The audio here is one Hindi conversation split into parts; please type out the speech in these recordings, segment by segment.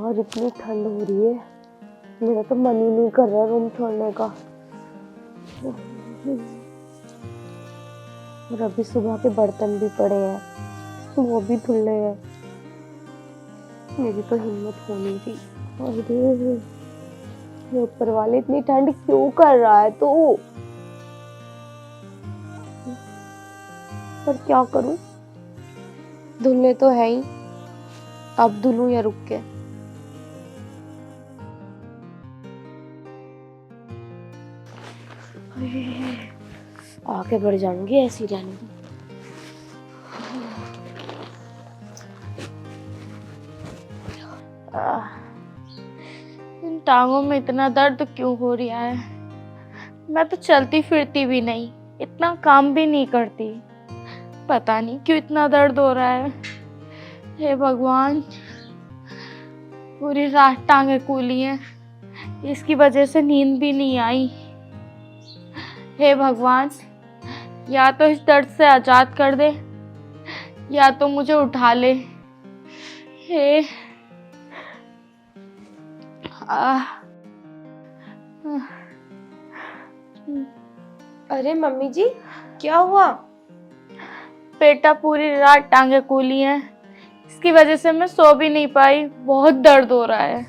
यार इतनी ठंड हो रही है, मेरा तो मन ही नहीं कर रहा रूम छोड़ने का। और अभी सुबह के बर्तन भी पड़े हैं, वो भी धुलने हैं। मेरी तो हिम्मत होनी थी। अरे ये ऊपर वाले इतनी ठंड क्यों कर रहा है तू? पर क्या करूं, धुलने तो है ही, अब धुलूं या रुक के? आगे बढ़ जाऊंगी ऐसी रहने की। इन टांगों में इतना दर्द क्यों हो रहा है? मैं तो चलती फिरती भी नहीं, इतना काम भी नहीं करती, पता नहीं क्यों इतना दर्द हो रहा है। हे भगवान, पूरी रात टांगे कूली हैं, इसकी वजह से नींद भी नहीं आई। हे भगवान, या तो इस दर्द से आजाद कर दे या तो मुझे उठा ले। हे अरे मम्मी जी, क्या हुआ? बेटा, पूरी रात टांगे कूली हैं, इसकी वजह से मैं सो भी नहीं पाई, बहुत दर्द हो रहा है।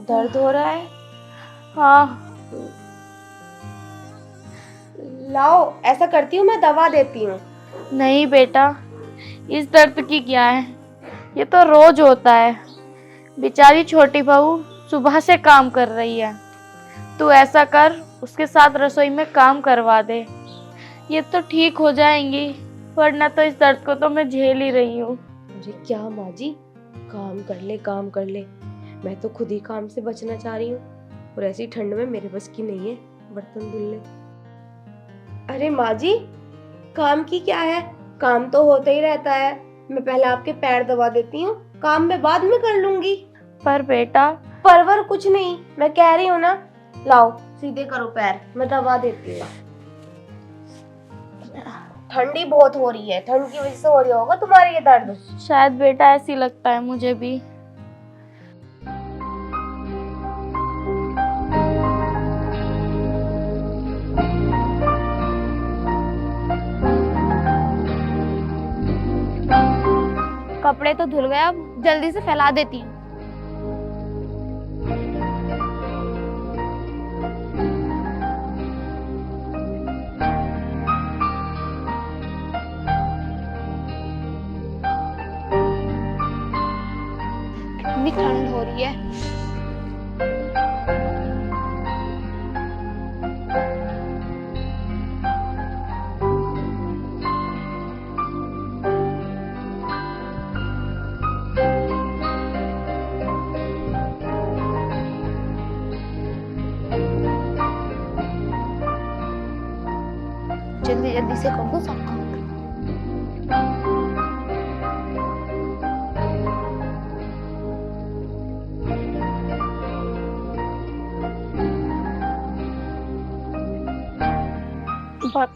दर्द हो रहा है? हाँ। लाओ, ऐसा करती हूँ, मैं दवा देती हूँ। नहीं बेटा, इस दर्द की क्या है, ये तो रोज होता है। बेचारी छोटी बहू सुबह से काम कर रही है, तू ऐसा कर, उसके साथ रसोई में काम करवा दे, ये तो ठीक हो जाएंगी, वरना तो इस दर्द को तो मैं झेल ही रही हूँ। अरे क्या माँ जी, काम कर ले काम कर ले, मैं तो खुद ही काम से बचना चाह रही हूँ, और ऐसी ठंड में मेरे बस की नहीं है बर्तन धुलने। अरे माँ जी, काम की क्या है, काम तो होता ही रहता है। मैं पहले आपके पैर दबा देती हूँ, काम मैं बाद में कर लूंगी। पर बेटा, परवर कुछ नहीं, मैं कह रही हूँ ना, लाओ सीधे करो पैर, मैं दबा देती हूँ। ठंडी बहुत हो रही है, ठंड की वजह से हो रहा होगा तुम्हारे ये दर्द। शायद बेटा ऐसी लगता है मुझे भी। कपड़े तो धुल गए, अब जल्दी से फैला देती हूँ। कितनी ठंड हो रही है। जल्दी जल्दी से कर दो सब काम।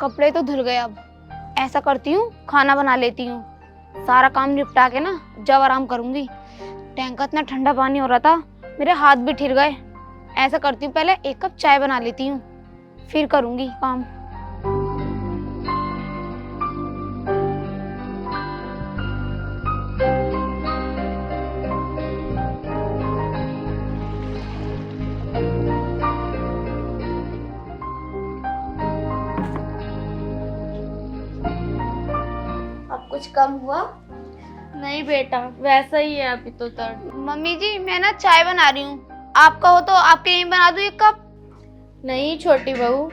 कपड़े तो धुल गए, अब ऐसा करती हूँ, खाना बना लेती हूँ, सारा काम निपटा के ना जब आराम करूंगी। टैंक का इतना ठंडा पानी हो रहा था, मेरे हाथ भी ठिर गए। ऐसा करती हूँ, पहले एक कप चाय बना लेती हूँ, फिर करूंगी काम। अब कुछ कम हुआ? नहीं बेटा, वैसा ही है अभी तो दर्द। मम्मी जी, मैं ना चाय बना रही हूँ, आप कहो तो आपके लिए बना दूँ एक कप? नहीं छोटी बहू,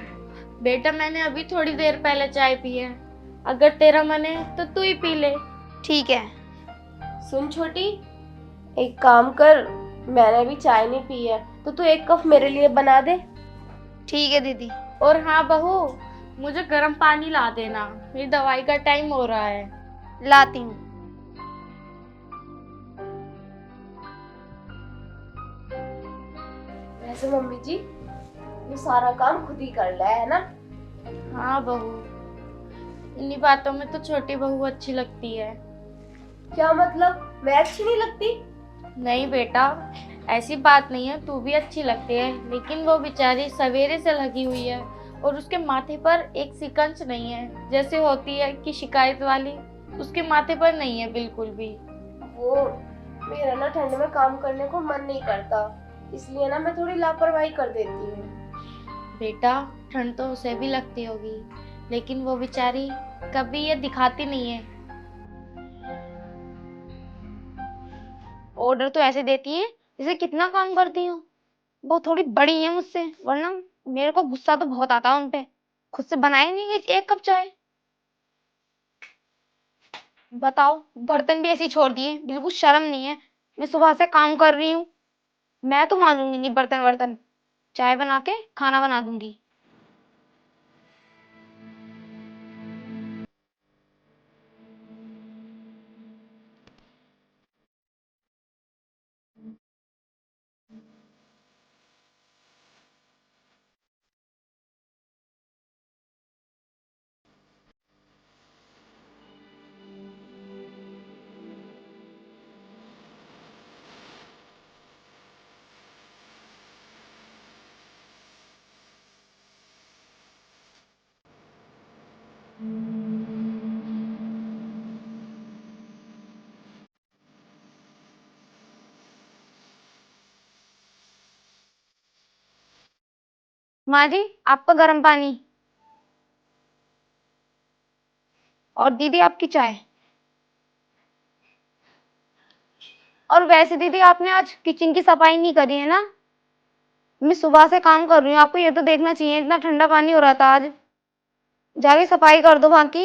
बेटा मैंने अभी थोड़ी देर पहले चाय पी है, अगर तेरा मन है तो तू ही पी ले। ठीक है। सुन छोटी, एक काम कर, मैंने भी चाय नहीं पी है, तो तू एक कप मेरे लिए बना दे। ठीक है दीदी। और हाँ बहू, मुझे गर्म पानी ला देना, मेरी दवाई का टाइम हो रहा है। लाती हूँ। वैसे मम्मी जी, ये सारा काम खुद ही कर लिया है ना? हाँ बहू, इन्हीं बातों में तो छोटी बहू अच्छी लगती है। क्या मतलब, मैं अच्छी नहीं लगती? नहीं बेटा, ऐसी बात नहीं है, तू भी अच्छी लगती है, लेकिन वो बेचारी सवेरे से लगी हुई है और उसके माथे पर एक सिकंच नहीं है, जैसे होती है कि शिकायत वाली, उसके माथे पर नहीं है बिल्कुल भी। वो मेरा ना ठंड में काम करने को मन नहीं करता, इसलिए ना मैं थोड़ी लापरवाही कर देती हूँ। बेटा, ठंड तो उसे भी लगती होगी, लेकिन वो बेचारी कभी ये दिखाती नहीं है। ऑर्डर तो ऐसे देती है जैसे कितना काम करती हूँ। वो थोड़ी बड़ी है मुझसे, वरना मेरे को गुस्सा तो बहुत आता है उन पे। खुद से बनाए नहीं एक कप चाय। बताओ, बर्तन भी ऐसे ही छोड़ दिए, बिल्कुल शर्म नहीं है। मैं सुबह से काम कर रही हूँ। मैं तो मानूंगी नहीं बर्तन वर्तन। चाय बना के खाना बना दूंगी। माँ जी, आपका गर्म पानी। और दीदी आपकी चाय। और वैसे दीदी, आपने आज किचन की सफाई नहीं करी है ना? मैं सुबह से काम कर रही हूँ, आपको ये तो देखना चाहिए, इतना ठंडा पानी हो रहा था आज। जाके सफाई कर दो बाकी।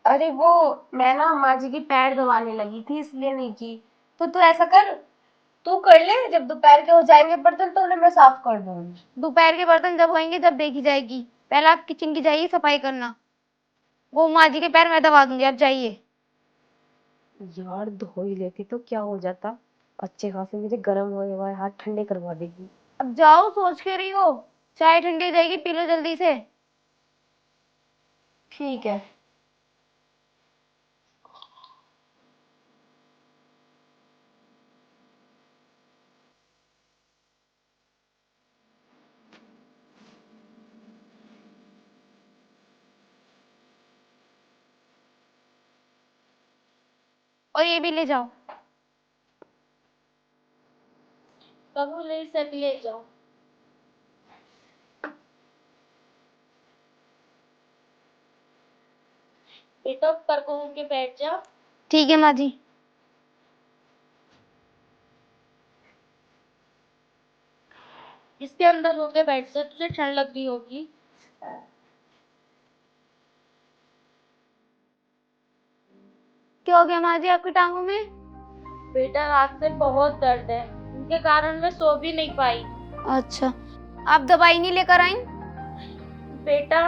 अरे वो मैं ना माँ जी की पैर दबाने लगी थी, इसलिए नहीं की। तो तू ऐसा कर, तू कर ले, जब दोपहर के हो जाएंगे बर्तन तो उन्हें मैं साफ कर दूंगी। दोपहर के बर्तन जब होंगे जब देखी जाएगी। पहले आप किचन की जाइए, सफाई करना। वो माँ जी के पैर मैं दबा दूंगी, आप जाइए। यार धो ही लेती तो क्या हो जाता, अच्छे खासे मेरे गर्म हुए हुए हाथ ठंडे करवा देगी। अब जाओ, सोच के रही हो। चाय ठंडी हो जाएगी, पी लो जल्दी से। ठीक है। और ये भी ले जाओ। कबूल से भी ले जाओ। बेटा, ऊपर को होके बैठ जा। ठीक है माँ जी। इसके अंदर होके बैठ जा, तुझे ठंड लग रही होगी। क्या हो गया माँ जी आपकी टांगों में? बेटा, रात से बहुत दर्द है, उनके कारण मैं सो भी नहीं पाई। अच्छा, आप दवाई नहीं लेकर आई? बेटा,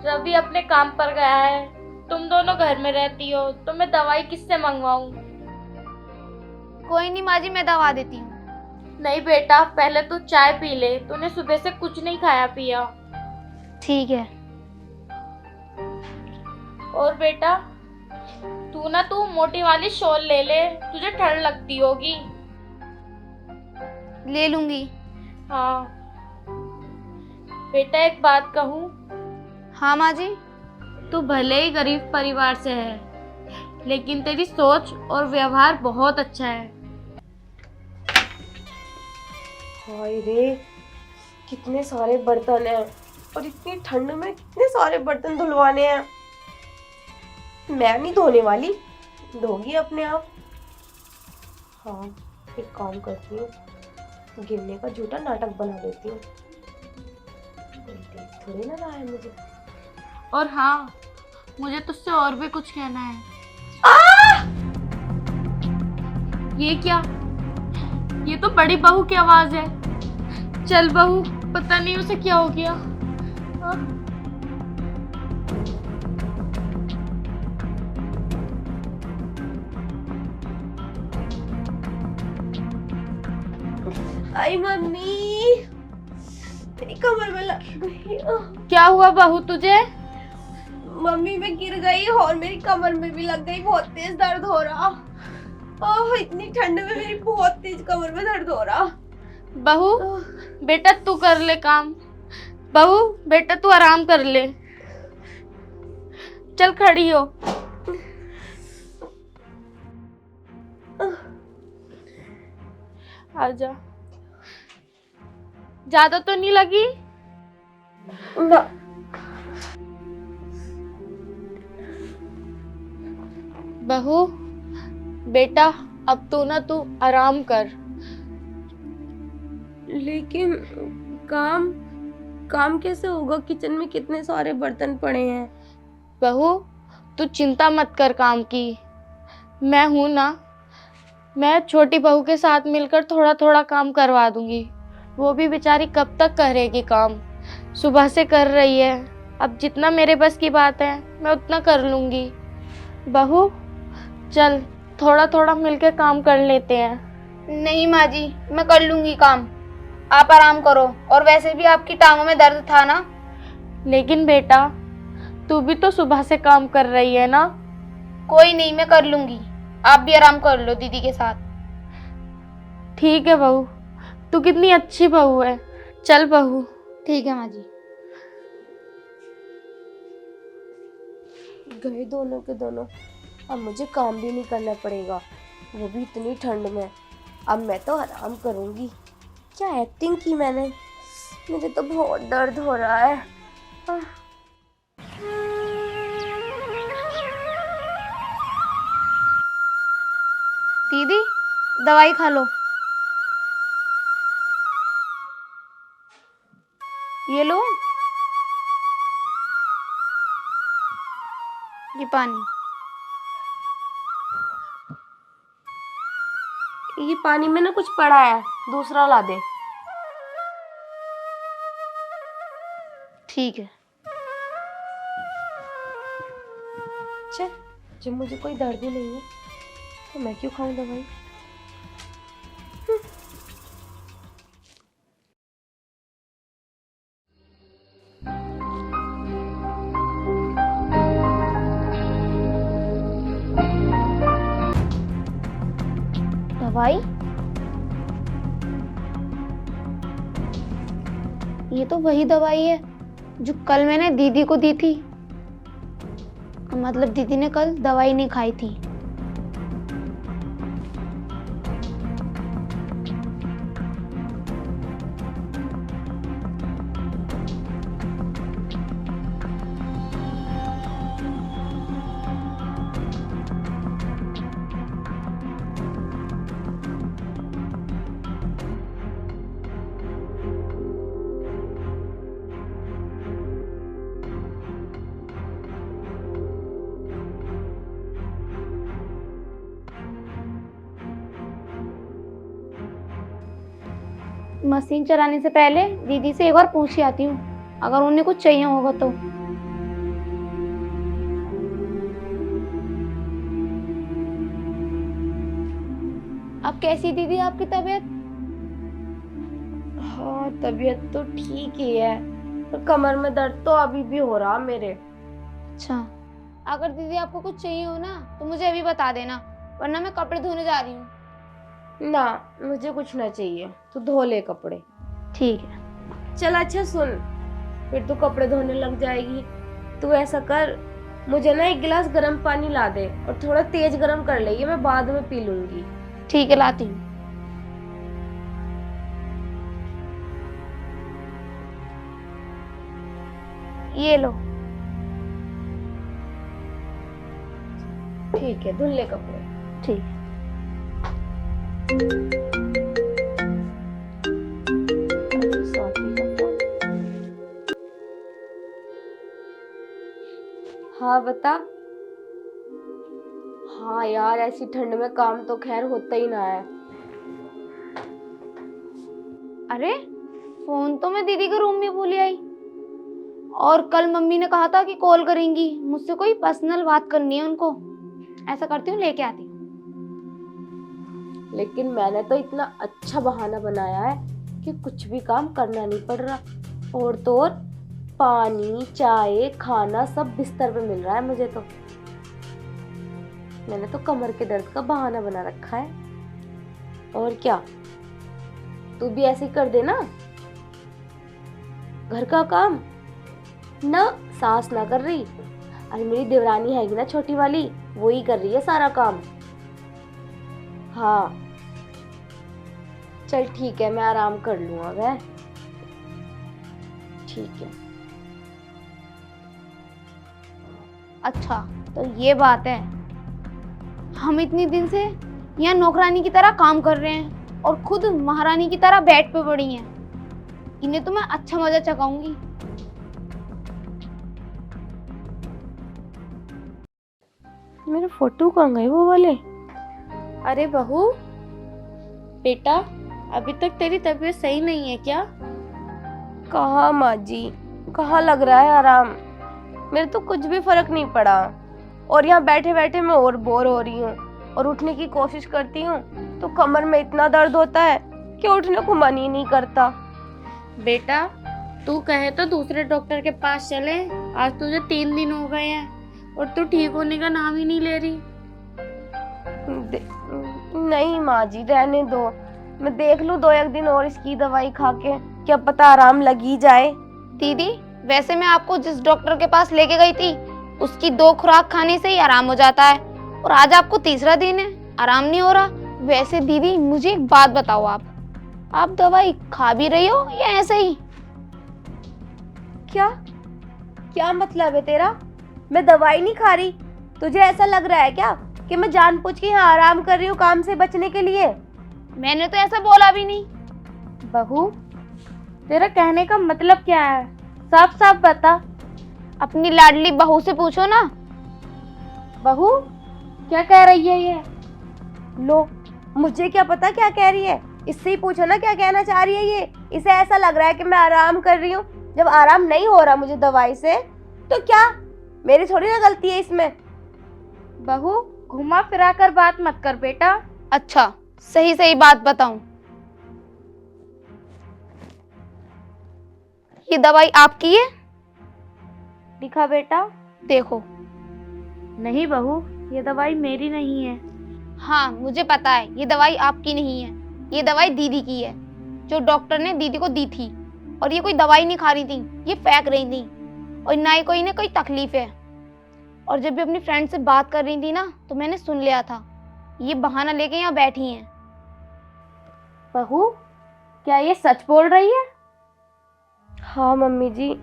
रवि अपने काम पर गया है, तुम दोनों घर में रहती हो, तो मैं दवाई किससे मंगवाऊं? कोई नहीं माँ जी, मैं दवा देती हूँ। नहीं बेटा, पहले तू चाय पी ले, तूने सुबह से कुछ नहीं खाया पिया। ठीक है। और बेटा, तू मोटी वाली शॉल ले ले, तुझे ठंड लगती होगी। ले लूंगी। हाँ बेटा, एक बात कहूँ, हाँ माँ जी। तू भले ही गरीब परिवार से है, लेकिन तेरी सोच और व्यवहार बहुत अच्छा है। हाय रे, कितने सारे बर्तन हैं और इतनी ठंड में कितने सारे बर्तन धुलवाने हैं। मैं नहीं धोने वाली, धोगी अपने आप। हाँ, एक काम करती हूँ, गिरने का झूठा नाटक बना देती हूँ, देख थोड़ी ना रहा है मुझे। और हाँ, मुझे तुझसे और भी कुछ कहना है। ये क्या? ये तो बड़ी बहू की आवाज है। चल बहू, पता नहीं उसे क्या हो गया। आई मम्मी, मेरी कमर में लग गई। क्या हुआ बहू तुझे? मम्मी मैं गिर गई और मेरी कमर में भी लग गई, बहुत तेज दर्द हो रहा। ओह इतनी ठंड में मेरी बहुत तेज कमर में दर्द हो रहा। बहू, ओह, बेटा तू कर ले काम। बहू, बेटा तू आराम कर ले। चल खड़ी हो। आजा। ज्यादा तो नहीं लगी? ना। बहू, बेटा अब तू आराम कर। लेकिन काम काम कैसे होगा? किचन में कितने सारे बर्तन पड़े हैं। बहू, तू चिंता मत कर काम की। मैं हूं ना। मैं छोटी बहू के साथ मिलकर थोड़ा थोड़ा काम करवा दूंगी। वो भी बेचारी कब तक करेगी काम? सुबह से कर रही है। अब जितना मेरे बस की बात है मैं उतना कर लूंगी। बहू चल, थोड़ा थोड़ा मिलके काम कर लेते हैं। नहीं माँ जी, मैं कर लूंगी काम, आप आराम करो। और वैसे भी आपकी टांगों में दर्द था ना। लेकिन बेटा, तू भी तो सुबह से काम कर रही है ना। कोई नहीं, मैं कर लूंगी, आप भी आराम कर लो दीदी के साथ। ठीक है बहू, तू कितनी अच्छी बहू है। चल बहू। ठीक है माँ जी। गए दोनों के दोनों। अब मुझे काम भी नहीं करना पड़ेगा, वो भी इतनी ठंड में। अब मैं तो आराम करूंगी। क्या एक्टिंग की मैंने। मुझे तो बहुत दर्द हो रहा है। आह, दीदी दवाई खा लो, ये लो, ये पानी। ये पानी में ना कुछ पड़ा है, दूसरा ला दे। ठीक है। चल, जब मुझे कोई दर्द ही नहीं है तो मैं क्यों खाऊं दवाई। दवाई? ये तो वही दवाई है जो कल मैंने दीदी को दी थी। मतलब दीदी ने कल दवाई नहीं खाई थी। मशीन चलाने से पहले दीदी से एक बार पूछ आती हूँ, अगर उन्हें कुछ चाहिए होगा तो। अब कैसी दीदी आपकी तबीयत? हाँ, तबीयत तो ठीक ही है, पर कमर में दर्द तो अभी भी हो रहा मेरे। अच्छा, अगर दीदी आपको कुछ चाहिए हो ना तो मुझे अभी बता देना, वरना मैं कपड़े धोने जा रही हूँ। ना, मुझे कुछ ना चाहिए, तू धो ले कपड़े। ठीक है। चल अच्छा सुन, फिर तू कपड़े धोने लग जाएगी। तू ऐसा कर, मुझे ना एक गिलास गर्म पानी ला दे और थोड़ा तेज गर्म कर ले, ये मैं बाद में पी लूंगी। ठीक है, लाती हूँ। ये लो। ठीक है, धुल ले कपड़े। ठीक है। अरे स्वाति का फोन। हाँ बता। हाँ यार, ऐसी ठंड में काम तो खैर होता ही ना है। अरे फोन तो मैं दीदी के रूम में भूल आई, और कल मम्मी ने कहा था कि कॉल करेंगी, मुझसे कोई पर्सनल बात करनी है उनको। ऐसा करती हूँ, लेके आती हूँ। लेकिन मैंने तो इतना अच्छा बहाना बनाया है कि कुछ भी काम करना नहीं पड़ रहा। और तो और पानी, चाय, खाना सब बिस्तर पे मिल रहा है मुझे तो। मैंने तो कमर के दर्द का बहाना बना रखा है। और क्या, तू भी ऐसे ही कर दे ना। घर का काम ना सास ना कर रही, अरे मेरी देवरानी हैगी ना छोटी वाली, वो ही कर रही है सारा काम। हाँ चल ठीक है, मैं आराम कर लूंगा वह। ठीक है। अच्छा, तो ये बात है। हम इतनी दिन से यहाँ नौकरानी की तरह काम कर रहे हैं और खुद महारानी की तरह बेड पे पड़ी हैं। इन्हें तो मैं अच्छा मजा चखाऊंगी। मेरे फोटो कहाँ गए वो वाले? अरे बहू, बेटा अभी तक तेरी तबीयत सही नहीं है क्या? कहाँ माँ जी, कहाँ लग रहा है आराम। मेरे तो कुछ भी फर्क नहीं पड़ा, और यहाँ बैठे बैठे मैं और बोर हो रही हूँ, और उठने की कोशिश करती हूँ तो कमर में इतना दर्द होता है कि उठने को मन ही नहीं करता। बेटा तू कहे तो दूसरे डॉक्टर के पास चले। आज तुझे 3 दिन हो गए हैं और तू ठीक होने का नाम ही नहीं ले रही। नहीं माँ जी, रहने दो। मैं देख लूँ 2-1 दिन और इसकी दवाई खा के, क्या पता आराम लग ही जाए। दीदी, वैसे मैं आपको जिस डॉक्टर के पास लेके गई थी उसकी 2 खुराक खाने से ही आराम हो जाता है, और आज आपको तीसरा दिन है, आराम नहीं हो रहा। वैसे दीदी मुझे एक बात बताओ, आप दवाई खा भी रही हो या ऐसे ही? क्या क्या मतलब है तेरा? मैं दवाई नहीं खा रही? तुझे ऐसा लग रहा है क्या कि मैं जानबूझ के यहाँ आराम कर रही हूँ काम से बचने के लिए? मैंने तो ऐसा बोला भी नहीं। बहू, तेरा कहने का मतलब क्या है? साफ साफ बता। अपनी लाडली बहू से पूछो ना। बहू क्या कह रही है ये? लो, मुझे क्या पता क्या कह रही है, इससे ही पूछो ना क्या कहना चाह रही है ये। इसे ऐसा लग रहा है कि मैं आराम कर रही हूँ, जब आराम नहीं हो रहा मुझे दवाई से, तो क्या मेरी थोड़ी ना गलती है इसमें? बहू घुमा फिरा कर बात मत कर बेटा। अच्छा, सही सही बात बताऊं, ये दवाई आपकी है? दिखा बेटा। देखो। नहीं बहू, ये दवाई मेरी नहीं है। हाँ मुझे पता है, ये दवाई आपकी नहीं है, ये दवाई दीदी की है, जो डॉक्टर ने दीदी को दी थी। और ये कोई दवाई नहीं खा रही थी, ये फेंक रही थी, और ना ही कोई ने कोई तकलीफ है। और जब भी अपनी फ्रेंड से बात कर रही थी ना, तो मैंने सुन लिया था, ये बहाना लेके यहाँ बैठी हैं। बहू क्या ये सच बोल रही है? हाँ मम्मी जी,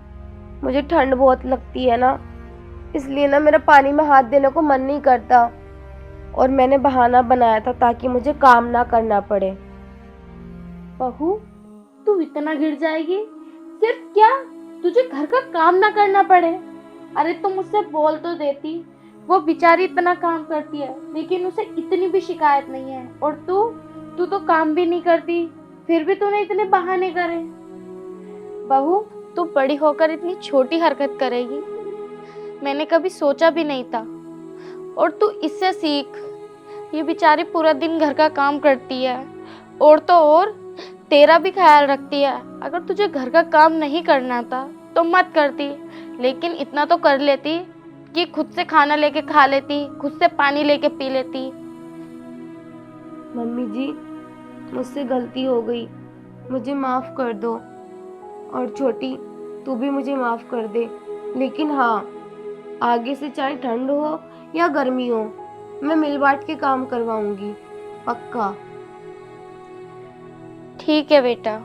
मुझे ठंड बहुत लगती है ना, इसलिए ना मेरा पानी में हाथ देने को मन नहीं करता, और मैंने बहाना बनाया था ताकि मुझे काम ना करना पड़े। बहू तू इतना गिर जाएगी? सिर्फ क्या तुझे घर का काम ना करना पड़े? अरे तुम मुझसे बोल तो देती। वो बेचारी इतना काम करती है लेकिन उसे इतनी भी शिकायत नहीं है, और तू तो काम भी नहीं करती, फिर भी तूने इतने बहाने करे। बहू तू बड़ी होकर इतनी छोटी हरकत करेगी, मैंने कभी सोचा भी नहीं था। और तू इससे सीख, ये बेचारी पूरा दिन घर का काम करती है, और तो और तेरा भी ख्याल रखती है। अगर तुझे घर का काम नहीं करना था तो मत करती, लेकिन इतना तो कर लेती कि खुद से खाना लेके खा लेती, खुद से पानी लेके पी लेती। मम्मी जी, मुझसे गलती हो गई, मुझे माफ़ कर दो। और छोटी, तू भी मुझे माफ़ कर दे। लेकिन हाँ, आगे से चाहे ठंड हो या गर्मी हो, मैं मिल बांट के काम करवाऊंगी, पक्का। ठीक है बेटा।